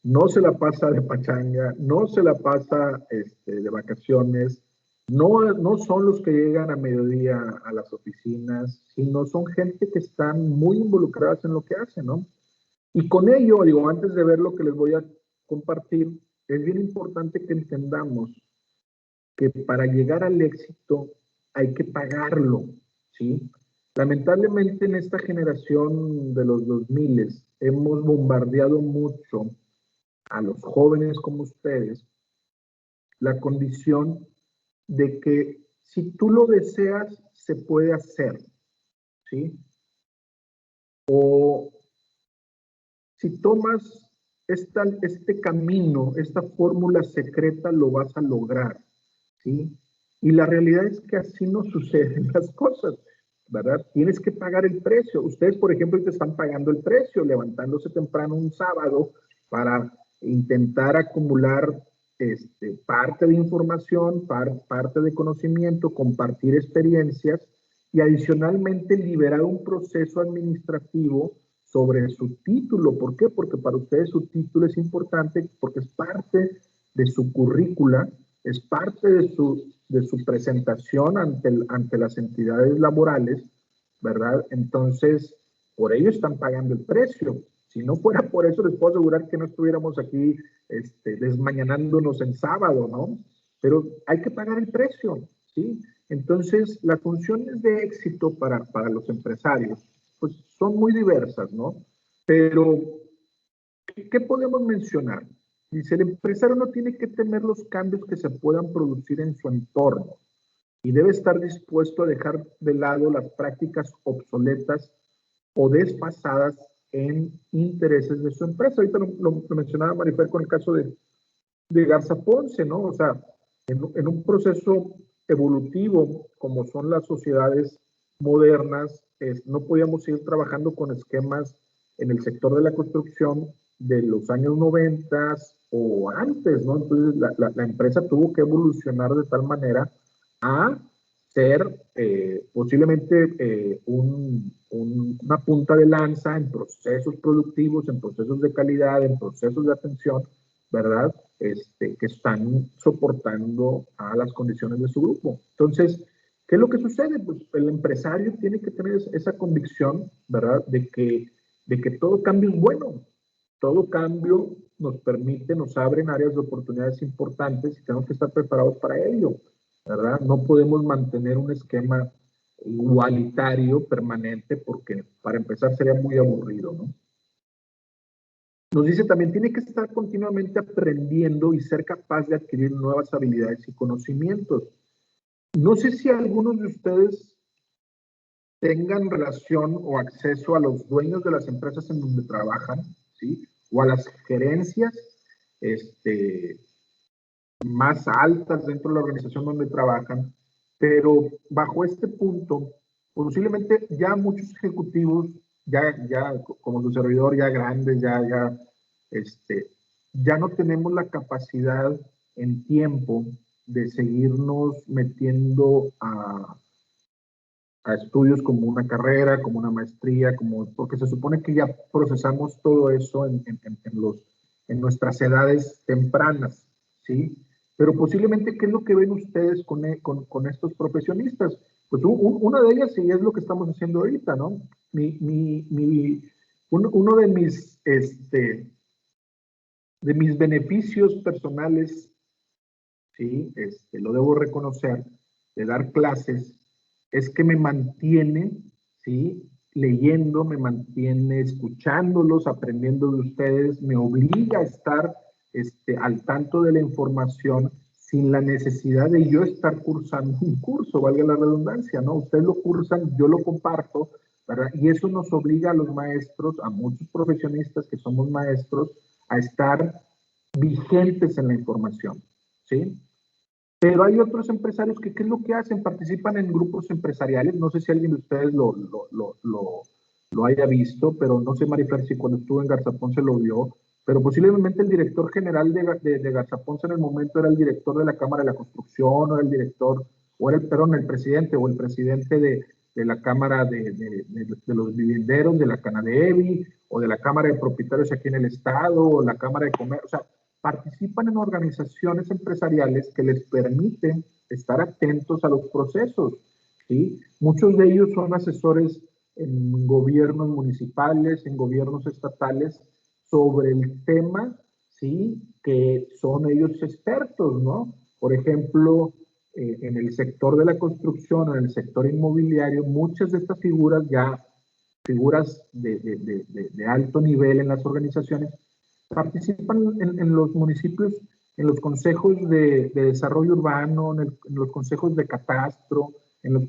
No se la pasa de pachanga, no se la pasa de vacaciones, no son los que llegan a mediodía a las oficinas, sino son gente que están muy involucradas en lo que hacen, ¿no? Y con ello, digo, antes de ver lo que les voy a compartir, es bien importante que entendamos que para llegar al éxito hay que pagarlo, ¿sí? Lamentablemente en esta generación de los 2000 hemos bombardeado mucho a los jóvenes como ustedes la condición de que si tú lo deseas, se puede hacer, ¿sí? O si tomas este camino, esta fórmula secreta, lo vas a lograr, ¿sí? Y la realidad es que así no suceden las cosas, ¿verdad? Tienes que pagar el precio. Ustedes, por ejemplo, te están pagando el precio, levantándose temprano un sábado para intentar acumular parte de información, parte de conocimiento, compartir experiencias y adicionalmente liberar un proceso administrativo sobre su título. ¿Por qué? Porque para ustedes su título es importante porque es parte de su currícula, es parte de su presentación ante las entidades laborales, ¿verdad? Entonces, por ello están pagando el precio. Si no fuera por eso, les puedo asegurar que no estuviéramos aquí desmañanándonos en sábado, ¿no? Pero hay que pagar el precio, ¿sí? Entonces, las funciones de éxito para los empresarios, pues son muy diversas, ¿no? Pero, ¿qué podemos mencionar? Dice, el empresario no tiene que temer los cambios que se puedan producir en su entorno y debe estar dispuesto a dejar de lado las prácticas obsoletas o desfasadas en intereses de su empresa. Ahorita lo mencionaba Marifer con el caso de Garza Ponce, ¿no? O sea, en un proceso evolutivo como son las sociedades modernas, no podíamos seguir trabajando con esquemas en el sector de la construcción de los años 90 o antes, ¿no? Entonces la empresa tuvo que evolucionar de tal manera a ser posiblemente una punta de lanza en procesos productivos, en procesos de calidad, en procesos de atención, ¿verdad? Que están soportando a las condiciones de su grupo. Entonces, ¿qué es lo que sucede? Pues el empresario tiene que tener esa convicción, ¿verdad? De que todo cambio es bueno. Todo cambio nos permite, nos abren áreas de oportunidades importantes y tenemos que estar preparados para ello, ¿verdad? No podemos mantener un esquema igualitario permanente porque para empezar sería muy aburrido, ¿no? Nos dice también, tiene que estar continuamente aprendiendo y ser capaz de adquirir nuevas habilidades y conocimientos. No sé si algunos de ustedes tengan relación o acceso a los dueños de las empresas en donde trabajan, ¿sí? O a las gerencias más altas dentro de la organización donde trabajan, pero bajo este punto, posiblemente ya muchos ejecutivos, ya como su servidor, ya grandes, ya no tenemos la capacidad en tiempo de seguirnos metiendo a estudios como una carrera, como una maestría, porque se supone que ya procesamos todo eso en nuestras edades tempranas, ¿sí? Pero posiblemente, ¿qué es lo que ven ustedes con estos profesionistas? Pues una de ellas sí es lo que estamos haciendo ahorita, ¿no? Uno de mis beneficios personales, ¿sí? Lo debo reconocer, de dar clases, es que me mantiene, ¿sí? Leyendo, me mantiene escuchándolos, aprendiendo de ustedes, me obliga a estar al tanto de la información sin la necesidad de yo estar cursando un curso, valga la redundancia, ¿no? Ustedes lo cursan, yo lo comparto, ¿verdad? Y eso nos obliga a los maestros, a muchos profesionistas que somos maestros, a estar vigentes en la información, ¿sí? Pero hay otros empresarios que, ¿qué es lo que hacen? Participan en grupos empresariales. No sé si alguien de ustedes lo haya visto, pero no sé, Marifer, si cuando estuvo en Garza Ponce lo vio. pero posiblemente el director general de Garzaponce en el momento era el director de la Cámara de la Construcción, o era el director, o era el presidente, o el presidente de la Cámara de los Vivienderos, de la Canadevi, o de la Cámara de Propietarios aquí en el Estado, o la Cámara de Comercio. O sea, participan en organizaciones empresariales que les permiten estar atentos a los procesos, ¿sí? Muchos de ellos son asesores en gobiernos municipales, en gobiernos estatales, sobre el tema, ¿sí? Que son ellos expertos, ¿no? Por ejemplo, en el sector de la construcción, en el sector inmobiliario, muchas de estas figuras de alto nivel en las organizaciones, participan en los municipios, en los consejos de desarrollo urbano, en los consejos de catastro, en los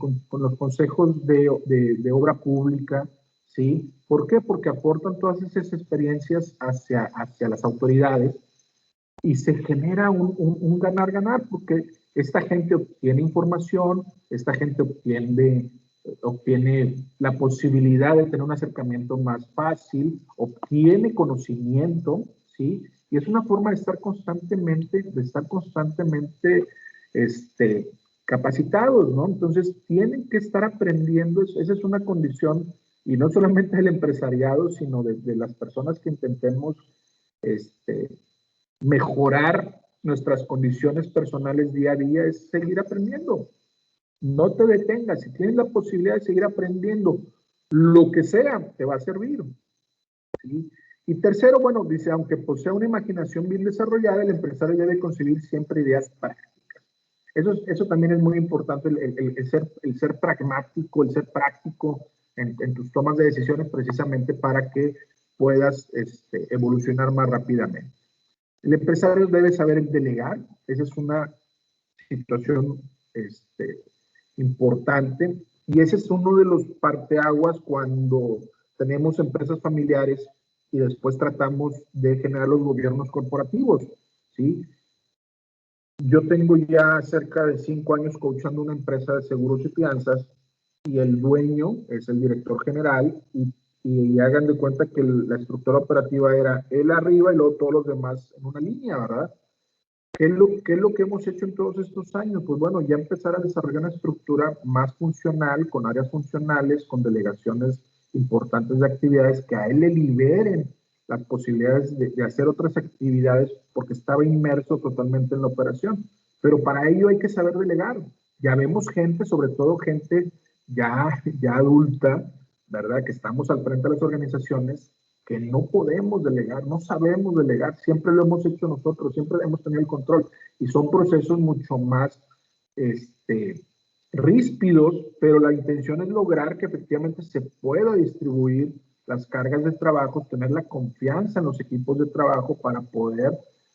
consejos de obra pública, ¿sí? ¿Por qué? Porque aportan todas esas experiencias hacia las autoridades y se genera un ganar-ganar, porque esta gente obtiene información, esta gente obtiene la posibilidad de tener un acercamiento más fácil, obtiene conocimiento, ¿sí? Y es una forma de estar constantemente capacitados, ¿no? Entonces, tienen que estar aprendiendo, esa es una condición, y no solamente del empresariado, sino de las personas que intentemos mejorar nuestras condiciones personales día a día, es seguir aprendiendo. No te detengas, si tienes la posibilidad de seguir aprendiendo, lo que sea, te va a servir, ¿sí? Y tercero, bueno, dice, aunque posea una imaginación bien desarrollada, el empresario debe concebir siempre ideas prácticas. Eso también es muy importante, el ser pragmático, el ser práctico en tus tomas de decisiones, precisamente para que puedas evolucionar más rápidamente. El empresario debe saber delegar, esa es una situación importante, y ese es uno de los parteaguas cuando tenemos empresas familiares y después tratamos de generar los gobiernos corporativos, ¿sí? Yo tengo ya cerca de 5 años coachando una empresa de seguros y fianzas, y el dueño es el director general, y hagan de cuenta que la estructura operativa era él arriba y luego todos los demás en una línea, ¿verdad? ¿Qué es lo que hemos hecho en todos estos años? Pues bueno, ya empezar a desarrollar una estructura más funcional, con áreas funcionales, con delegaciones importantes de actividades que a él le liberen las posibilidades de hacer otras actividades, porque estaba inmerso totalmente en la operación. Pero para ello hay que saber delegar. Ya vemos gente, sobre todo gente ya adulta, ¿verdad? Que estamos al frente de las organizaciones, que no podemos delegar, no sabemos delegar, siempre lo hemos hecho nosotros, siempre hemos tenido el control, y son procesos mucho más ríspidos, pero la intención es lograr que efectivamente se pueda distribuir las cargas de trabajo, tener la confianza en los equipos de trabajo para poder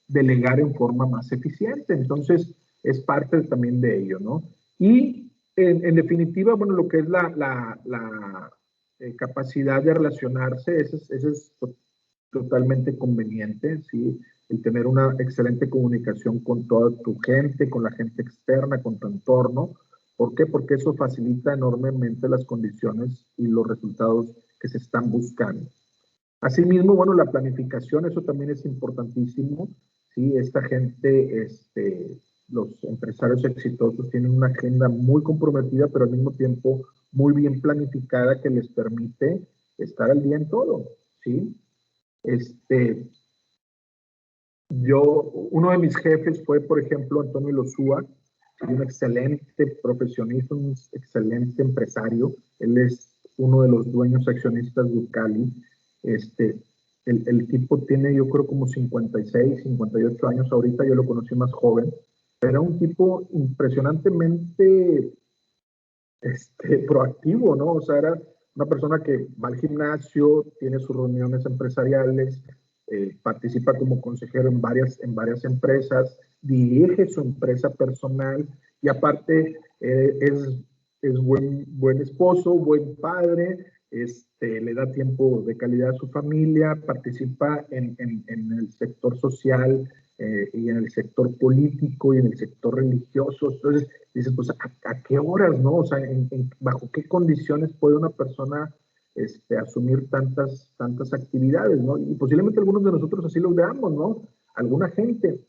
delegar en forma más eficiente. Entonces, es parte también de ello, ¿no? Y en definitiva, bueno, lo que es la capacidad de relacionarse, ese es totalmente conveniente, ¿sí? El tener una excelente comunicación con toda tu gente, con la gente externa, con tu entorno. ¿Por qué? Porque eso facilita enormemente las condiciones y los resultados que se están buscando. Asimismo, bueno, la planificación, eso también es importantísimo, ¿sí? Esta gente, los empresarios exitosos tienen una agenda muy comprometida, pero al mismo tiempo muy bien planificada, que les permite estar al día en todo, ¿sí? Uno de mis jefes fue, por ejemplo, Antonio Lozúa, un excelente profesionista, un excelente empresario. Él es uno de los dueños accionistas de Ucali. El tipo tiene, yo creo, como 56, 58 años ahorita, yo lo conocí más joven, pero era un tipo impresionantemente proactivo, ¿no? O sea, era una persona que va al gimnasio, tiene sus reuniones empresariales, participa como consejero en varias empresas, dirige su empresa personal, y aparte es buen esposo, buen padre, le da tiempo de calidad a su familia, participa en el sector social, y en el sector político y en el sector religioso. Entonces dices, pues, ¿a qué horas, no? O sea, ¿bajo qué condiciones puede una persona asumir tantas actividades, ¿no? Y posiblemente algunos de nosotros así lo veamos, ¿no? Alguna gente.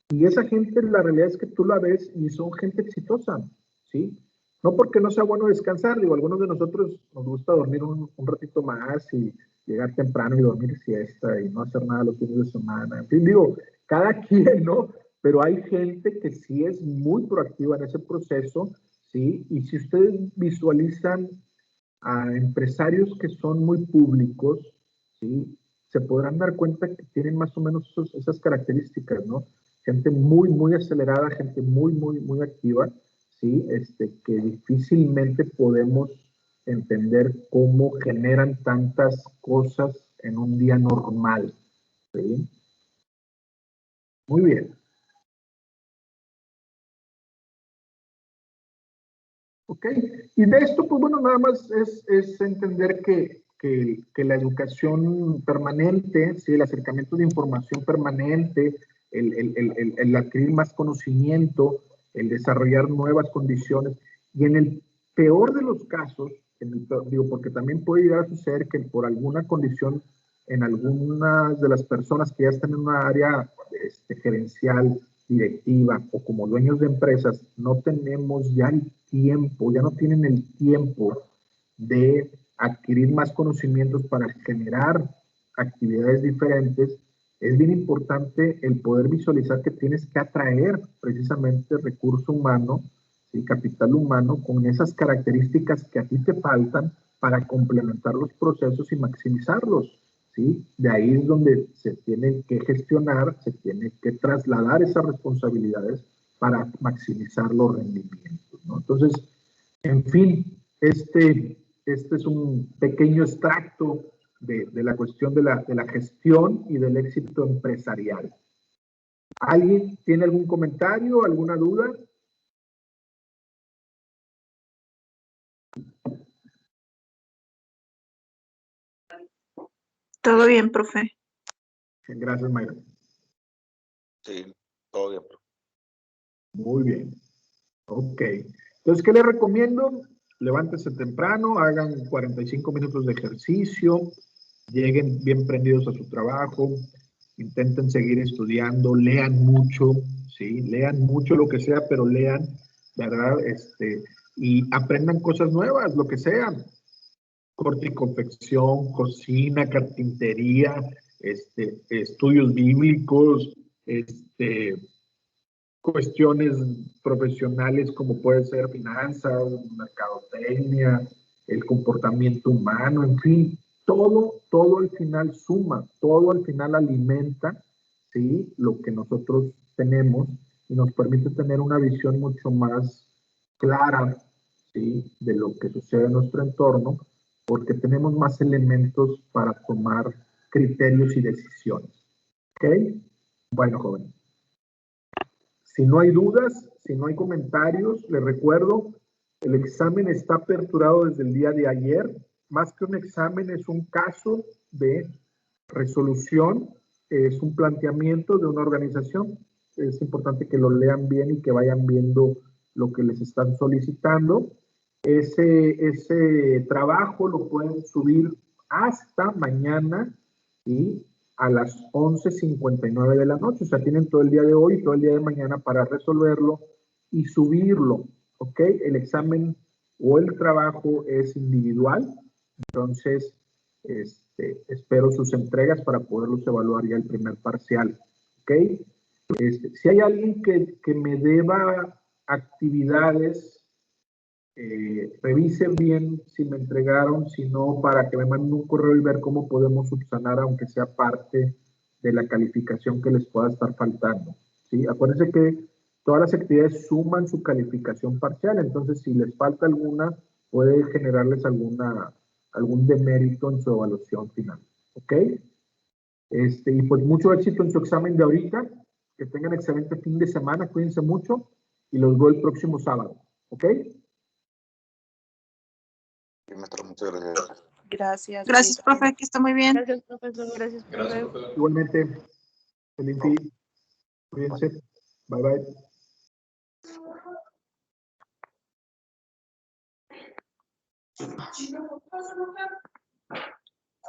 Y esa gente, la realidad es que tú la ves y son gente exitosa, ¿sí? No porque no sea bueno descansar, digo, algunos de nosotros nos gusta dormir un ratito más y llegar temprano y dormir siesta y no hacer nada los fines de semana. En fin, digo, cada quien, ¿no? Pero hay gente que sí es muy proactiva en ese proceso, ¿sí? Y si ustedes visualizan a empresarios que son muy públicos, ¿sí? Se podrán dar cuenta que tienen más o menos esas características, ¿no? Gente muy acelerada, gente muy activa, ¿sí? Que difícilmente podemos entender cómo generan tantas cosas en un día normal, ¿sí? Muy bien. Ok, y de esto, pues bueno, nada más es entender que la educación permanente, ¿sí? El acercamiento de información permanente, el adquirir más conocimiento, el desarrollar nuevas condiciones, y en el peor de los casos, digo, porque también puede llegar a suceder que por alguna condición, en algunas de las personas que ya están en una área gerencial, directiva o como dueños de empresas, no tenemos ya el tiempo, ya no tienen el tiempo de adquirir más conocimientos para generar actividades diferentes, es bien importante el poder visualizar que tienes que atraer precisamente recurso humano, ¿sí? Capital humano, con esas características que a ti te faltan para complementar los procesos y maximizarlos. ¿Sí? De ahí es donde se tienen que gestionar, se tiene que trasladar esas responsabilidades para maximizar los rendimientos, ¿no? Entonces, en fin, este es un pequeño extracto de la cuestión de la gestión y del éxito empresarial. ¿Alguien tiene algún comentario, alguna duda? Todo bien, profe. Gracias, Mayra. Sí, todo bien. Muy bien. Ok. Entonces, ¿qué les recomiendo? Levántese temprano, hagan 45 minutos de ejercicio, lleguen bien prendidos a su trabajo, intenten seguir estudiando, lean mucho, ¿sí? Lean mucho lo que sea, pero lean, ¿verdad? Y aprendan cosas nuevas, lo que sea. Corte y confección, cocina, carpintería, estudios bíblicos, cuestiones profesionales como puede ser finanzas, mercadotecnia, el comportamiento humano, en fin, todo al final suma, todo al final alimenta, ¿sí? Lo que nosotros tenemos y nos permite tener una visión mucho más clara, ¿sí? De lo que sucede en nuestro entorno, porque tenemos más elementos para tomar criterios y decisiones. ¿Ok? Bueno, jóvenes. Si no hay dudas, si no hay comentarios, les recuerdo, el examen está aperturado desde el día de ayer. Más que un examen, es un caso de resolución, es un planteamiento de una organización. Es importante que lo lean bien y que vayan viendo lo que les están solicitando. Ese trabajo lo pueden subir hasta mañana, ¿sí? A las 11:59 de la noche. O sea, tienen todo el día de hoy y todo el día de mañana para resolverlo y subirlo, ¿ok? El examen o el trabajo es individual, entonces espero sus entregas para poderlos evaluar ya el primer parcial, ¿ok? Si hay alguien que me deba actividades, revisen bien si me entregaron, si no, para que me manden un correo y ver cómo podemos subsanar, aunque sea parte de la calificación que les pueda estar faltando, ¿sí? Acuérdense que todas las actividades suman su calificación parcial, entonces si les falta alguna, puede generarles algún demérito en su evaluación final, ¿ok? Y pues mucho éxito en su examen de ahorita, que tengan excelente fin de semana, cuídense mucho y los veo el próximo sábado, ¿ok? Muchas gracias. Gracias. Gracias, profe, que está muy bien. Gracias, profesor. Gracias, profe. Igualmente, feliz fin. Cuídense. Bye, bye. Bye.